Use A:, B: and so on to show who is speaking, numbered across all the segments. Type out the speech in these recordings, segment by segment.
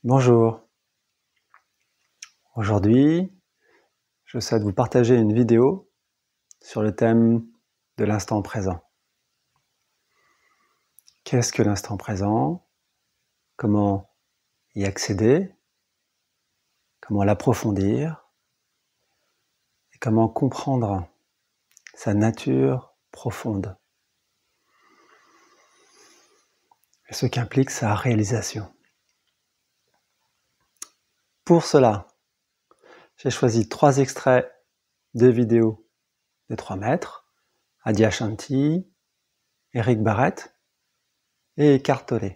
A: Bonjour. Aujourd'hui, je souhaite vous partager une vidéo sur le thème de l'instant présent. Qu'est-ce que l'instant présent? Comment y accéder? Comment l'approfondir? Et comment comprendre sa nature profonde? Et ce qu'implique sa réalisation. Pour cela, j'ai choisi 3 extraits de vidéos des 3 maîtres, Adyashanti, Eric Barrett et Eckhart Tolle.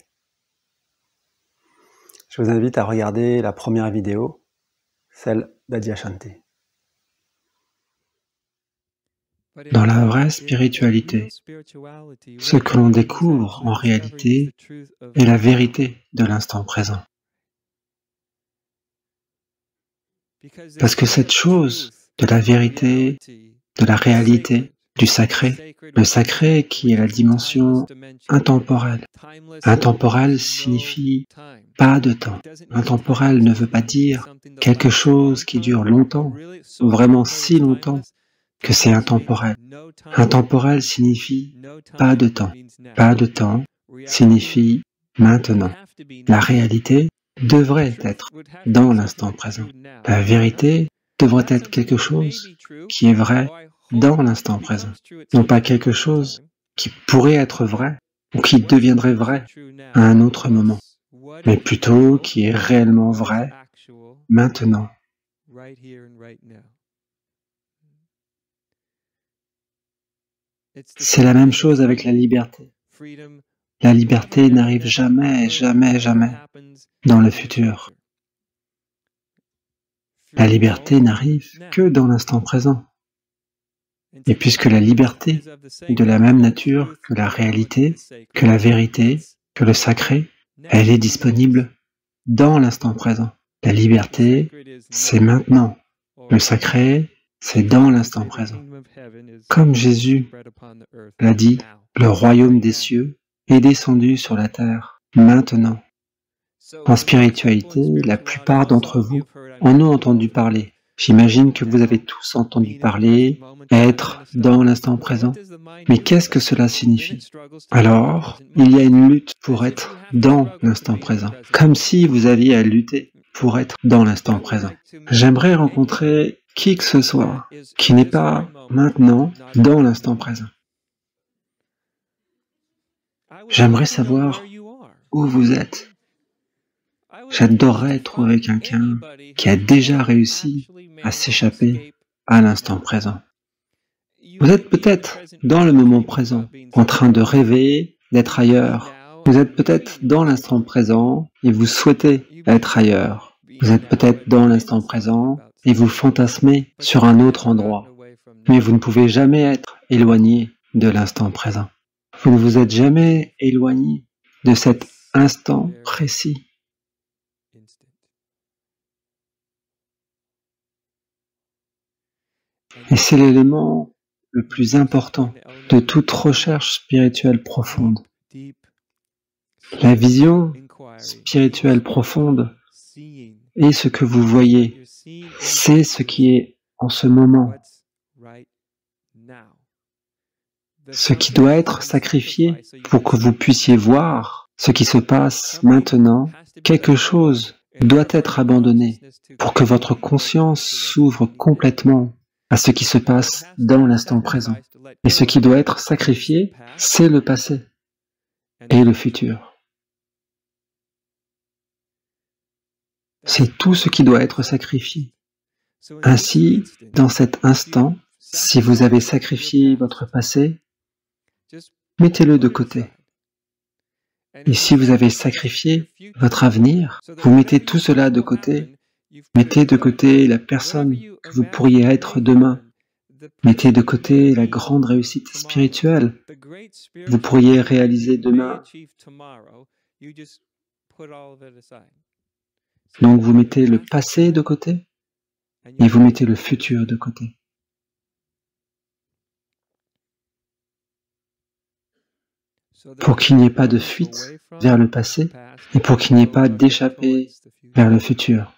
A: Je vous invite à regarder la première vidéo, celle d'Adyashanti.
B: Dans la vraie spiritualité, ce que l'on découvre en réalité est la vérité de l'instant présent. Parce que cette chose de la vérité, de la réalité, du sacré, le sacré qui est la dimension intemporelle. Intemporel signifie pas de temps. Intemporel ne veut pas dire quelque chose qui dure longtemps, ou vraiment si longtemps que c'est intemporel. Intemporel signifie pas de temps. Pas de temps signifie maintenant. La réalité devrait être dans l'instant présent. La vérité devrait être quelque chose qui est vrai dans l'instant présent, non pas quelque chose qui pourrait être vrai ou qui deviendrait vrai à un autre moment, mais plutôt qui est réellement vrai maintenant. C'est la même chose avec la liberté. La liberté n'arrive jamais, jamais, jamais dans le futur. La liberté n'arrive que dans l'instant présent. Et puisque la liberté est de la même nature que la réalité, que la vérité, que le sacré, elle est disponible dans l'instant présent. La liberté, c'est maintenant. Le sacré, c'est dans l'instant présent. Comme Jésus l'a dit, le royaume des cieux est descendu sur la terre maintenant. En spiritualité, la plupart d'entre vous en ont entendu parler. J'imagine que vous avez tous entendu parler, être dans l'instant présent. Mais qu'est-ce que cela signifie? Alors, il y a une lutte pour être dans l'instant présent, comme si vous aviez à lutter pour être dans l'instant présent. J'aimerais rencontrer qui que ce soit qui n'est pas maintenant dans l'instant présent. J'aimerais savoir où vous êtes. J'adorerais trouver quelqu'un qui a déjà réussi à s'échapper à l'instant présent. Vous êtes peut-être dans le moment présent, en train de rêver d'être ailleurs. Vous êtes peut-être dans l'instant présent et vous souhaitez être ailleurs. Vous êtes peut-être dans l'instant présent et vous fantasmez sur un autre endroit. Mais vous ne pouvez jamais être éloigné de l'instant présent. Vous ne vous êtes jamais éloigné de cet instant précis. Et c'est l'élément le plus important de toute recherche spirituelle profonde. La vision spirituelle profonde est ce que vous voyez, c'est ce qui est en ce moment, ce qui doit être sacrifié pour que vous puissiez voir ce qui se passe maintenant. Quelque chose doit être abandonné pour que votre conscience s'ouvre complètement à ce qui se passe dans l'instant présent. Et ce qui doit être sacrifié, c'est le passé et le futur. C'est tout ce qui doit être sacrifié. Ainsi, dans cet instant, si vous avez sacrifié votre passé, mettez-le de côté. Et si vous avez sacrifié votre avenir, vous mettez tout cela de côté. Mettez de côté la personne que vous pourriez être demain. Mettez de côté la grande réussite spirituelle que vous pourriez réaliser demain. Donc vous mettez le passé de côté et vous mettez le futur de côté. pour qu'il n'y ait pas de fuite vers le passé et pour qu'il n'y ait pas d'échappée vers le futur.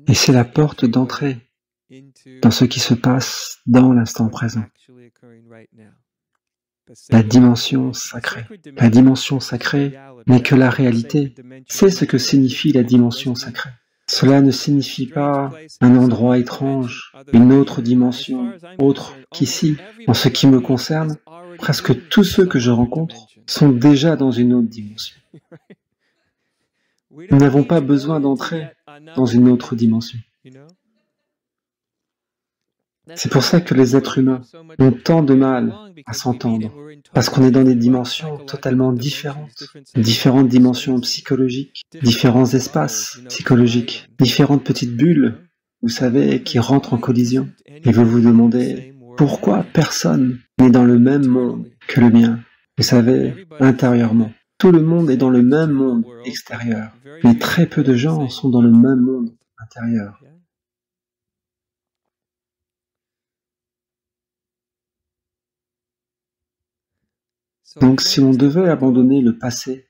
B: Et c'est la porte d'entrée dans ce qui se passe dans l'instant présent. La dimension sacrée. La dimension sacrée n'est que la réalité. C'est ce que signifie la dimension sacrée. Cela ne signifie pas un endroit étrange, une autre dimension, autre qu'ici. En ce qui me concerne, presque tous ceux que je rencontre sont déjà dans une autre dimension. Nous n'avons pas besoin d'entrer dans une autre dimension. C'est pour ça que les êtres humains ont tant de mal à s'entendre, parce qu'on est dans des dimensions totalement différentes, différentes dimensions psychologiques, différents espaces psychologiques, différentes petites bulles, vous savez, qui rentrent en collision. Et vous vous demandez, pourquoi personne n'est dans le même monde que le mien? Vous savez, intérieurement. Tout le monde est dans le même monde extérieur, mais très peu de gens sont dans le même monde intérieur. Donc si l'on devait abandonner le passé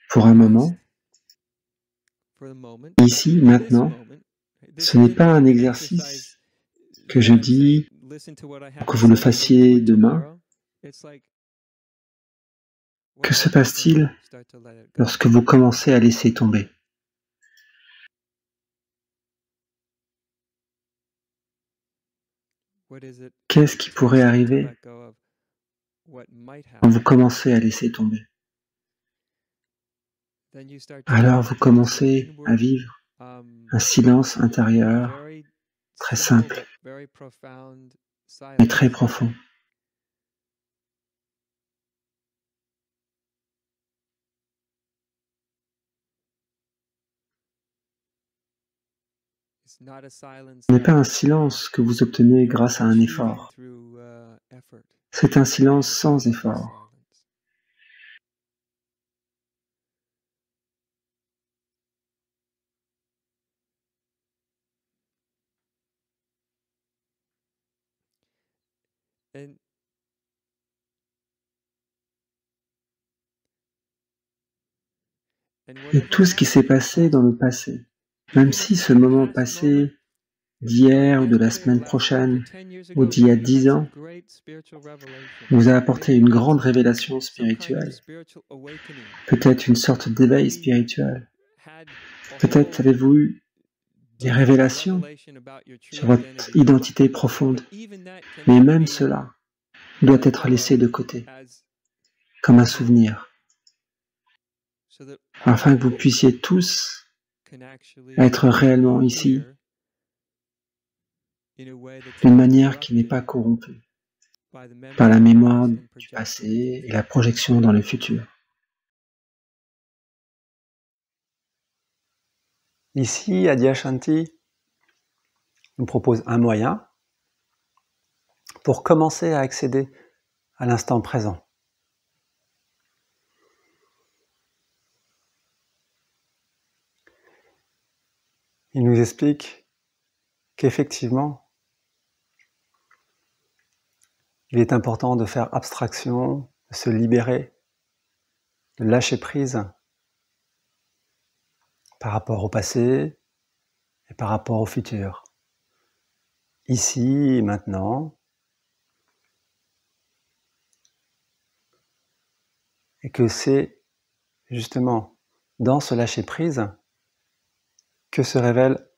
B: pour un moment, ici, maintenant, ce n'est pas un exercice que je dis pour que vous le fassiez demain. Que se passe-t-il lorsque vous commencez à laisser tomber? Qu'est-ce qui pourrait arriver quand vous commencez à laisser tomber? Alors vous commencez à vivre un silence intérieur très simple, mais très profond. Ce n'est pas un silence que vous obtenez grâce à un effort. C'est un silence sans effort. Et tout ce qui s'est passé dans le passé, même si ce moment passé d'hier ou de la semaine prochaine ou d'il y a 10 ans vous a apporté une grande révélation spirituelle, peut-être une sorte d'éveil spirituel, peut-être avez-vous eu des révélations sur votre identité profonde, mais même cela doit être laissé de côté, comme un souvenir, afin que vous puissiez tous être réellement ici d'une manière qui n'est pas corrompue par la mémoire du passé et la projection dans le futur.
A: Ici, Adyashanti nous propose un moyen pour commencer à accéder à l'instant présent. Il nous explique qu'effectivement, il est important de faire abstraction, de se libérer, de lâcher prise par rapport au passé et par rapport au futur. Ici et maintenant, et que c'est justement dans ce lâcher prise que se révèle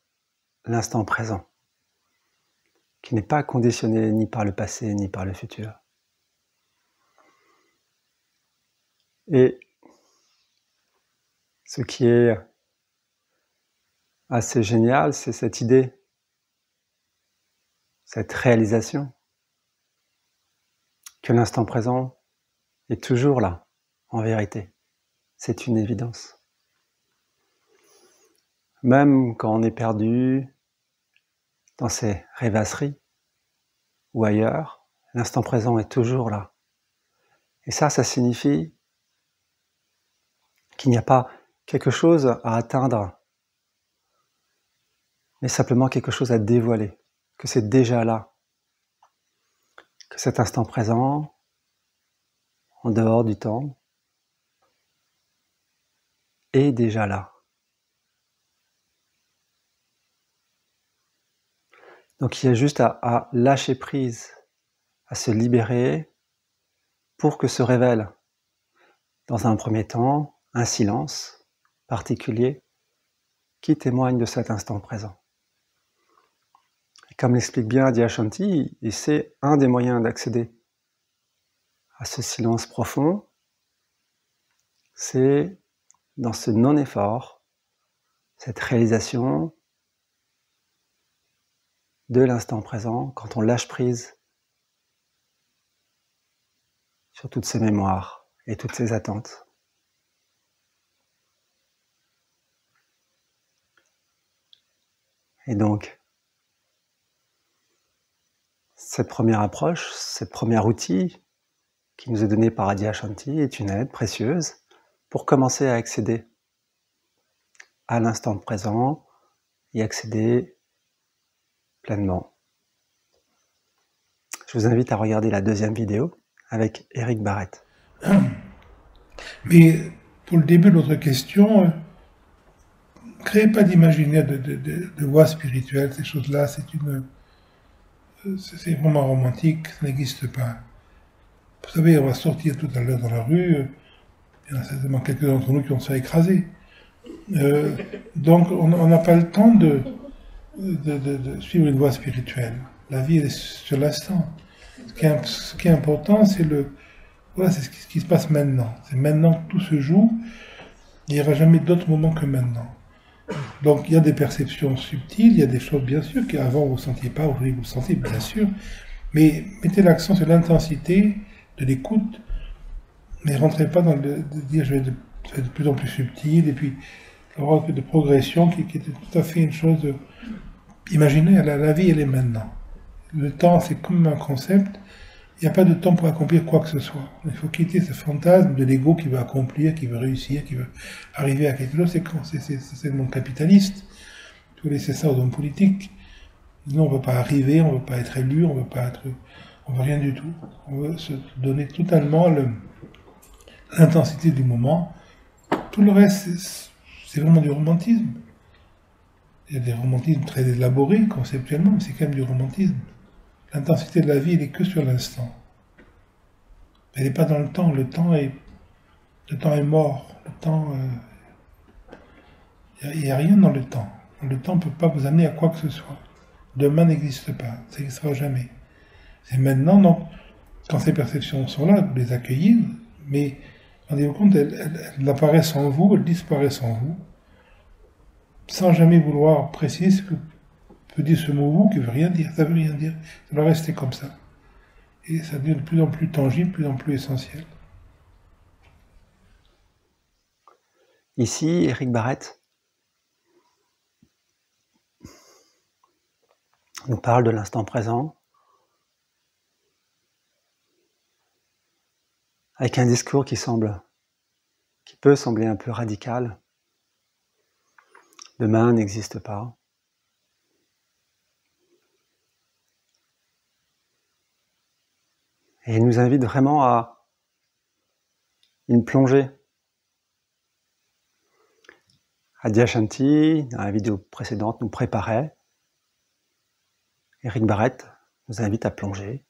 A: l'instant présent, qui n'est pas conditionné ni par le passé ni par le futur. Et ce qui est assez génial, c'est cette idée, cette réalisation que l'instant présent est toujours là, en vérité. C'est une évidence. Même quand on est perdu dans ses rêvasseries ou ailleurs, l'instant présent est toujours là. Et ça signifie qu'il n'y a pas quelque chose à atteindre mais simplement quelque chose à dévoiler, que c'est déjà là, que cet instant présent, en dehors du temps, est déjà là. Donc il y a juste à lâcher prise, à se libérer pour que se révèle, dans un premier temps, un silence particulier qui témoigne de cet instant présent. Et comme l'explique bien Adyashanti, et c'est un des moyens d'accéder à ce silence profond, c'est dans ce non-effort, cette réalisation de l'instant présent, quand on lâche prise sur toutes ces mémoires et toutes ces attentes. Et donc, cette première approche, ce premier outil qui nous est donné par Adyashanti est une aide précieuse pour commencer à accéder à l'instant présent et accéder pleinement. Je vous invite à regarder la deuxième vidéo avec Eric Barrett.
C: Mais pour le début de votre question, créez pas d'imaginaire de voie spirituelle, ces choses-là, c'est vraiment romantique, ça n'existe pas. Vous savez, on va sortir tout à l'heure dans la rue, il y en a certainement quelques d'entre nous qui vont se faire écraser. Donc on n'a pas le temps de suivre une voie spirituelle. La vie elle est sur l'instant. Ce qui est important, c'est ce qui se passe maintenant. C'est maintenant que tout se joue. Il n'y aura jamais d'autre moment que maintenant. Donc il y a des perceptions subtiles, il y a des choses bien sûr qu'avant vous ne sentiez pas, aujourd'hui vous le sentez bien sûr, mais mettez l'accent sur l'intensité de l'écoute, mais rentrez pas dans de dire je vais être de plus en plus subtil, et puis avoir un peu de progression qui était tout à fait une chose imaginaire. La vie elle est maintenant. Le temps c'est comme un concept, il n'y a pas de temps pour accomplir quoi que ce soit. Il faut quitter ce fantasme de l'ego qui veut accomplir, qui veut réussir, qui veut arriver à quelque chose. C'est le monde capitaliste. Il faut laisser ça aux hommes politiques. Nous, on ne veut pas arriver, on ne veut pas être élu, on veut rien du tout. On veut se donner totalement l'intensité du moment. Tout le reste, c'est vraiment du romantisme. Il y a des romantismes très élaborés, conceptuellement, mais c'est quand même du romantisme. L'intensité de la vie, elle n'est que sur l'instant. Elle n'est pas dans le temps. Le temps est mort. Le temps, il n'y a rien dans le temps. Le temps ne peut pas vous amener à quoi que ce soit. Demain n'existe pas. Ça n'existera jamais. C'est maintenant, donc, quand ces perceptions sont là, vous les accueillez, mais rendez-vous compte, elles apparaissent en vous, elles disparaissent en vous, sans jamais vouloir préciser ce que peut dire ce mot vous qui veut rien dire, ça veut rien dire, ça va rester comme ça. Et ça devient de plus en plus tangible, de plus en plus essentiel.
A: Ici, Eric Barrett nous parle de l'instant présent avec un discours qui peut sembler un peu radical. Demain n'existe pas. Et il nous invite vraiment à une plongée. Adyashanti, dans la vidéo précédente, nous préparait. Eric Barrett nous invite à plonger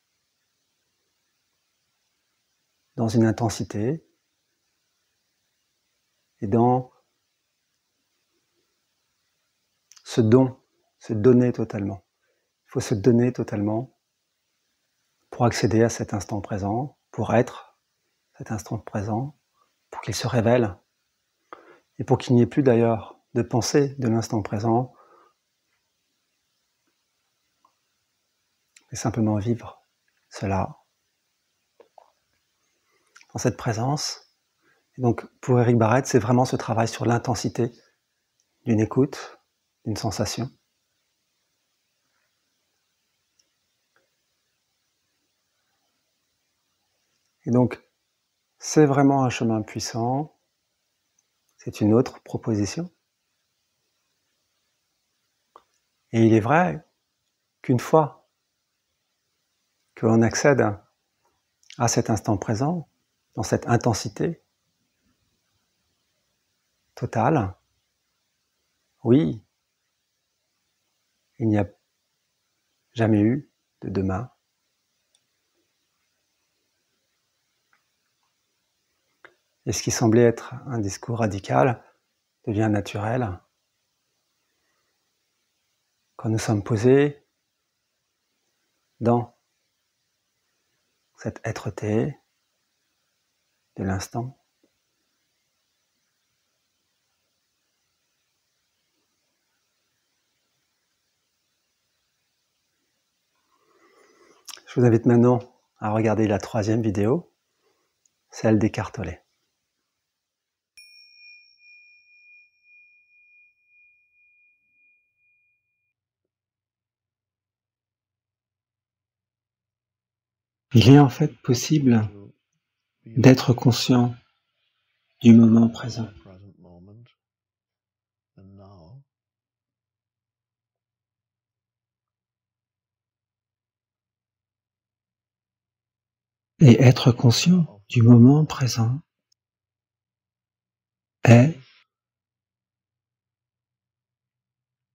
A: dans une intensité et dans ce don, se donner totalement. Il faut se donner totalement pour accéder à cet instant présent, pour être cet instant présent, pour qu'il se révèle et pour qu'il n'y ait plus d'ailleurs de pensée de l'instant présent, mais simplement vivre cela dans cette présence. Et donc pour Eric Barrett, c'est vraiment ce travail sur l'intensité d'une écoute, d'une sensation. Et donc, c'est vraiment un chemin puissant, c'est une autre proposition. Et il est vrai qu'une fois que l'on accède à cet instant présent, dans cette intensité totale, oui, il n'y a jamais eu de demain. Et ce qui semblait être un discours radical devient naturel quand nous sommes posés dans cette êtreté de l'instant. Je vous invite maintenant à regarder la troisième vidéo, celle d'Eckhart-Tolle.
B: Il est en fait possible d'être conscient du moment présent. Et être conscient du moment présent est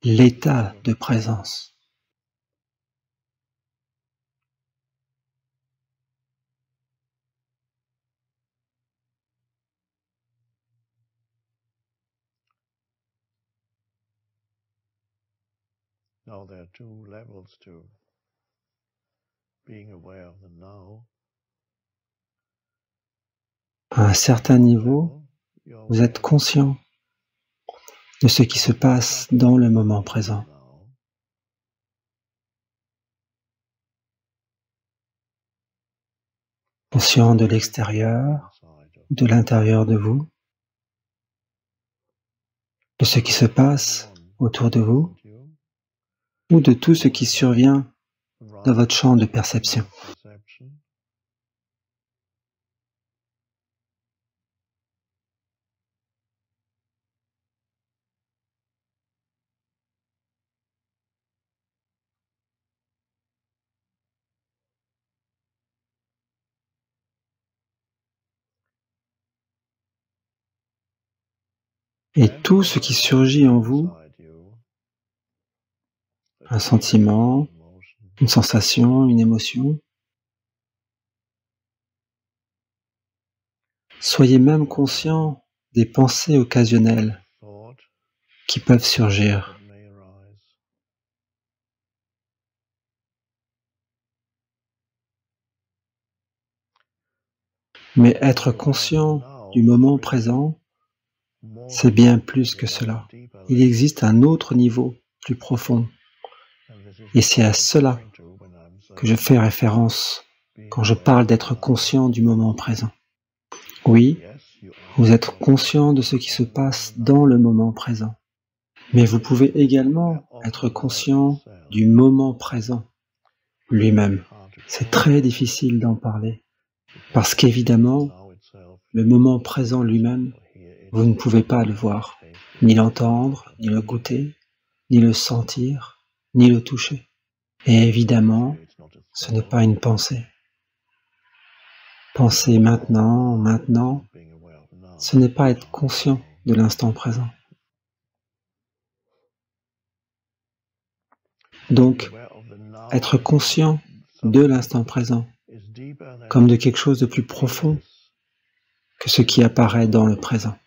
B: l'état de présence.
D: Now there are two levels to being aware of the now.
B: À un certain niveau, vous êtes conscient de ce qui se passe dans le moment présent. Conscient de l'extérieur, de l'intérieur de vous, de ce qui se passe autour de vous, ou de tout ce qui survient dans votre champ de perception. Et tout ce qui surgit en vous, un sentiment, une sensation, une émotion, soyez même conscient des pensées occasionnelles qui peuvent surgir. Mais être conscient du moment présent, c'est bien plus que cela. Il existe un autre niveau plus profond. Et c'est à cela que je fais référence quand je parle d'être conscient du moment présent. Oui, vous êtes conscient de ce qui se passe dans le moment présent. Mais vous pouvez également être conscient du moment présent lui-même. C'est très difficile d'en parler, parce qu'évidemment, le moment présent lui-même, vous ne pouvez pas le voir, ni l'entendre, ni le goûter, ni le sentir, ni le toucher. Et évidemment, ce n'est pas une pensée. Penser maintenant, ce n'est pas être conscient de l'instant présent. Donc, être conscient de l'instant présent, comme de quelque chose de plus profond que ce qui apparaît dans le présent.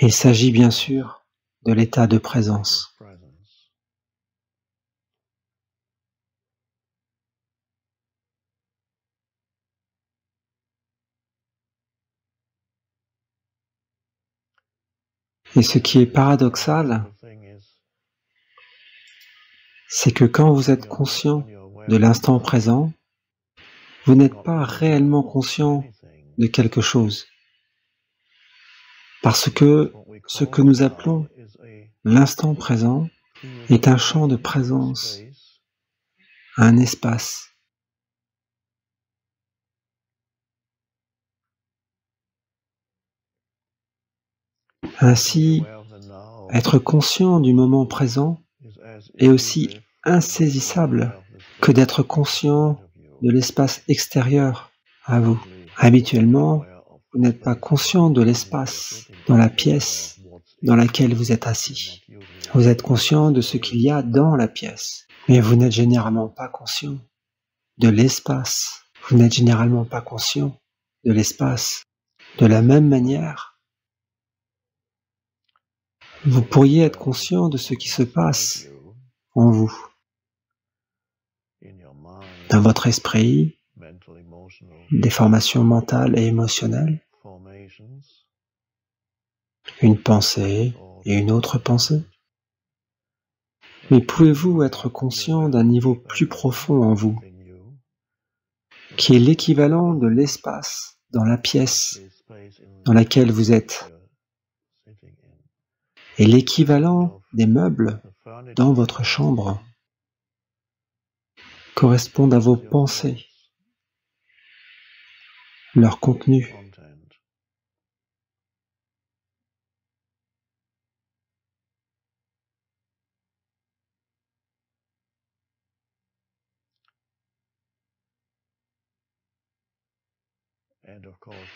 B: Il s'agit bien sûr de l'état de présence. Et ce qui est paradoxal, c'est que quand vous êtes conscient de l'instant présent, vous n'êtes pas réellement conscient de quelque chose. Parce que ce que nous appelons l'instant présent est un champ de présence, un espace. Ainsi, être conscient du moment présent est aussi insaisissable que d'être conscient de l'espace extérieur à vous. Habituellement, vous n'êtes pas conscient de l'espace dans la pièce dans laquelle vous êtes assis. Vous êtes conscient de ce qu'il y a dans la pièce, mais vous n'êtes généralement pas conscient de l'espace. Vous n'êtes généralement pas conscient de l'espace. De la même manière, vous pourriez être conscient de ce qui se passe en vous, dans votre esprit, des formations mentales et émotionnelles, une pensée et une autre pensée. Mais pouvez-vous être conscient d'un niveau plus profond en vous, qui est l'équivalent de l'espace dans la pièce dans laquelle vous êtes, et l'équivalent des meubles dans votre chambre correspondent à vos pensées, leur contenu.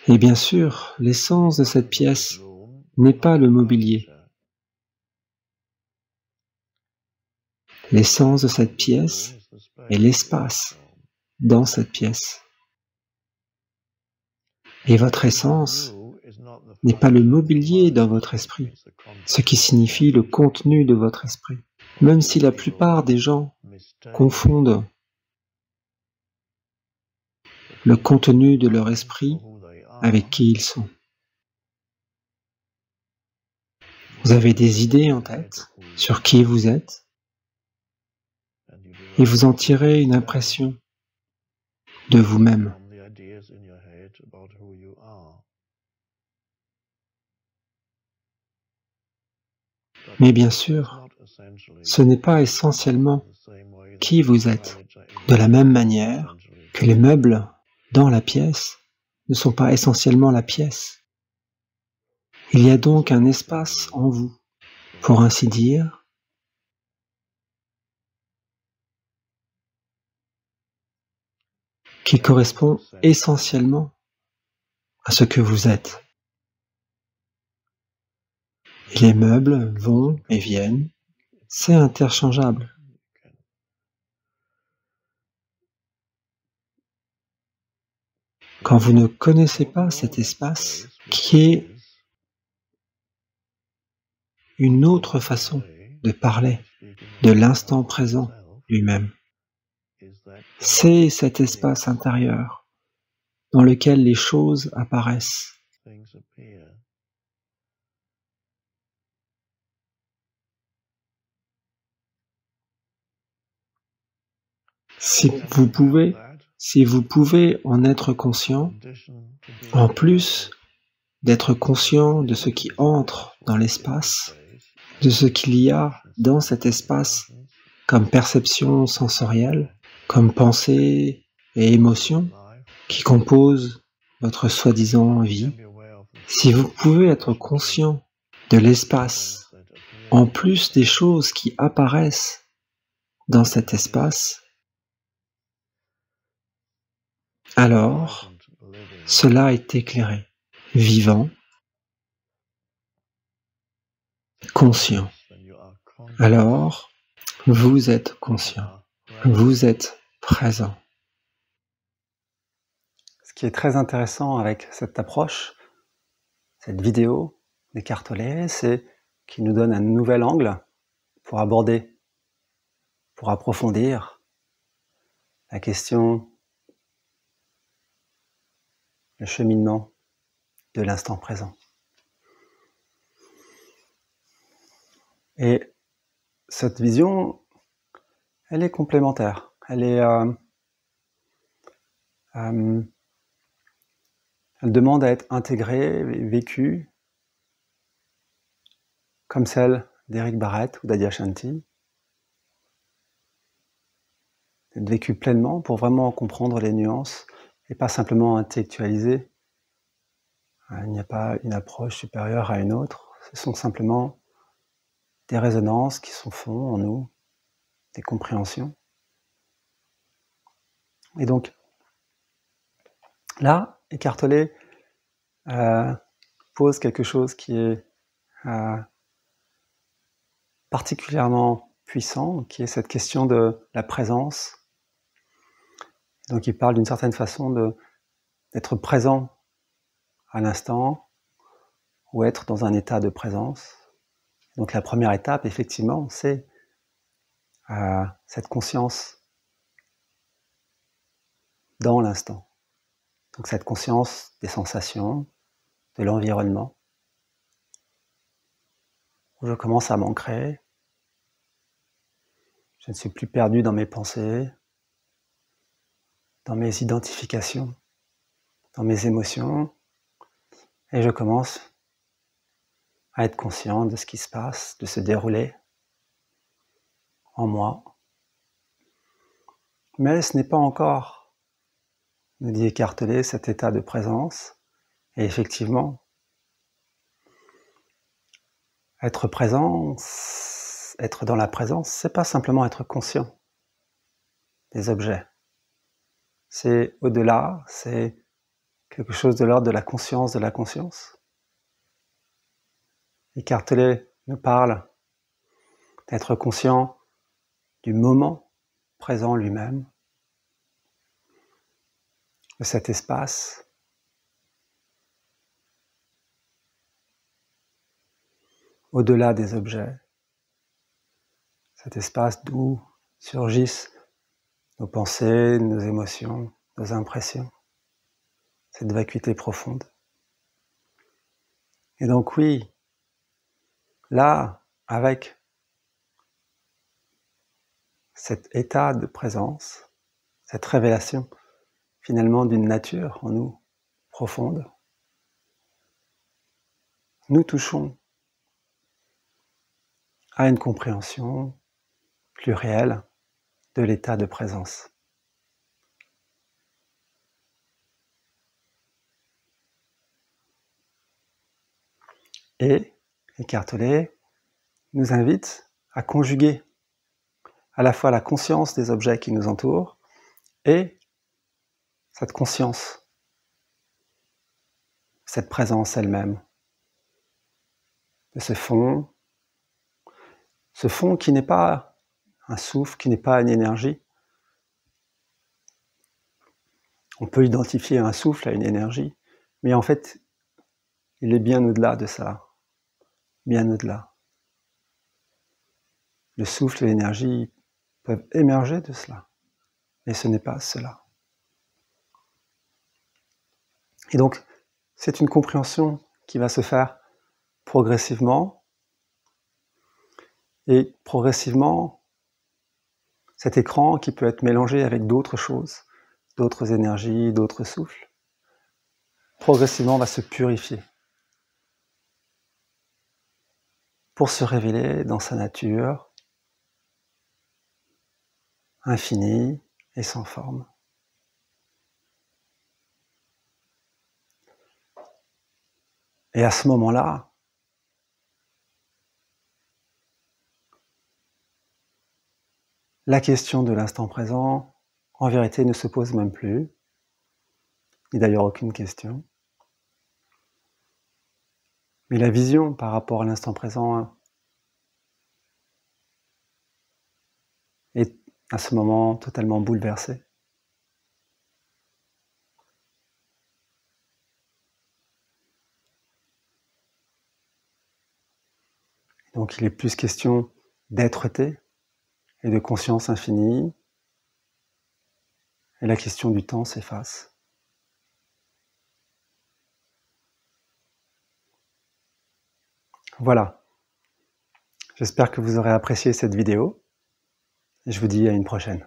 B: Et bien sûr, l'essence de cette pièce n'est pas le mobilier. L'essence de cette pièce est l'espace dans cette pièce. Et votre essence n'est pas le mobilier dans votre esprit, ce qui signifie le contenu de votre esprit. Même si la plupart des gens confondent le contenu de leur esprit avec qui ils sont. Vous avez des idées en tête sur qui vous êtes et vous en tirez une impression de vous-même. Mais bien sûr, ce n'est pas essentiellement qui vous êtes. De la même manière que les meubles dans la pièce ne sont pas essentiellement la pièce. Il y a donc un espace en vous, pour ainsi dire, qui correspond essentiellement à ce que vous êtes. Et les meubles vont et viennent, c'est interchangeable. Quand vous ne connaissez pas cet espace, qui est une autre façon de parler de l'instant présent lui-même, c'est cet espace intérieur dans lequel les choses apparaissent. Si vous pouvez en être conscient, en plus d'être conscient de ce qui entre dans l'espace, de ce qu'il y a dans cet espace comme perception sensorielle, comme pensée et émotion qui composent votre soi-disant vie, si vous pouvez être conscient de l'espace, en plus des choses qui apparaissent dans cet espace, alors cela est éclairé, vivant, conscient. Alors, vous êtes conscient, vous êtes présent.
A: Ce qui est très intéressant avec cette approche, cette vidéo d'Eckhart-Tolle, c'est qu'il nous donne un nouvel angle pour aborder, pour approfondir la question, le cheminement de l'instant présent. Et cette vision, elle est complémentaire. Elle demande à être intégrée, vécue, comme celle d'Eric Barrett ou d'Adyashanti. D'être vécue pleinement pour vraiment comprendre les nuances et pas simplement intellectualiser. Il n'y a pas une approche supérieure à une autre. Ce sont simplement des résonances qui se font en nous, des compréhensions. Et donc, là, Eckhart Tolle pose quelque chose qui est particulièrement puissant, qui est cette question de la présence. Donc il parle d'une certaine façon d'être présent à l'instant, ou être dans un état de présence. Donc la première étape, effectivement, c'est cette conscience dans l'instant. Donc cette conscience des sensations, de l'environnement, où je commence à m'ancrer. Je ne suis plus perdu dans mes pensées, dans mes identifications, dans mes émotions, et je commence à être conscient de ce qui se passe, de se dérouler en moi. Mais ce n'est pas encore, nous dit Eckhart Tolle, cet état de présence. Et effectivement, être présent, être dans la présence, c'est pas simplement être conscient des objets. C'est au-delà, c'est quelque chose de l'ordre de la conscience de la conscience. Eckhart Tolle nous parle d'être conscient du moment présent lui-même, de cet espace, au-delà des objets, cet espace d'où surgissent nos pensées, nos émotions, nos impressions, cette vacuité profonde. Et donc oui, là, avec cet état de présence, cette révélation finalement d'une nature en nous profonde, nous touchons à une compréhension plus réelle de l'état de présence. Et Eckhart Tolle nous invite à conjuguer à la fois la conscience des objets qui nous entourent et cette conscience, cette présence elle-même, de ce fond qui n'est pas un souffle, qui n'est pas une énergie. On peut identifier un souffle à une énergie, mais en fait, il est bien au-delà de ça, bien au-delà. Le souffle et l'énergie peuvent émerger de cela, mais ce n'est pas cela. Et donc, c'est une compréhension qui va se faire progressivement, et progressivement, cet écran qui peut être mélangé avec d'autres choses, d'autres énergies, d'autres souffles, progressivement va se purifier pour se révéler dans sa nature infinie et sans forme. Et à ce moment-là, la question de l'instant présent, en vérité, ne se pose même plus, ni d'ailleurs aucune question. Mais la vision par rapport à l'instant présent est à ce moment totalement bouleversée. Donc il est plus question d'être-té et de conscience infinie, et la question du temps s'efface. Voilà. J'espère que vous aurez apprécié cette vidéo, et je vous dis à une prochaine.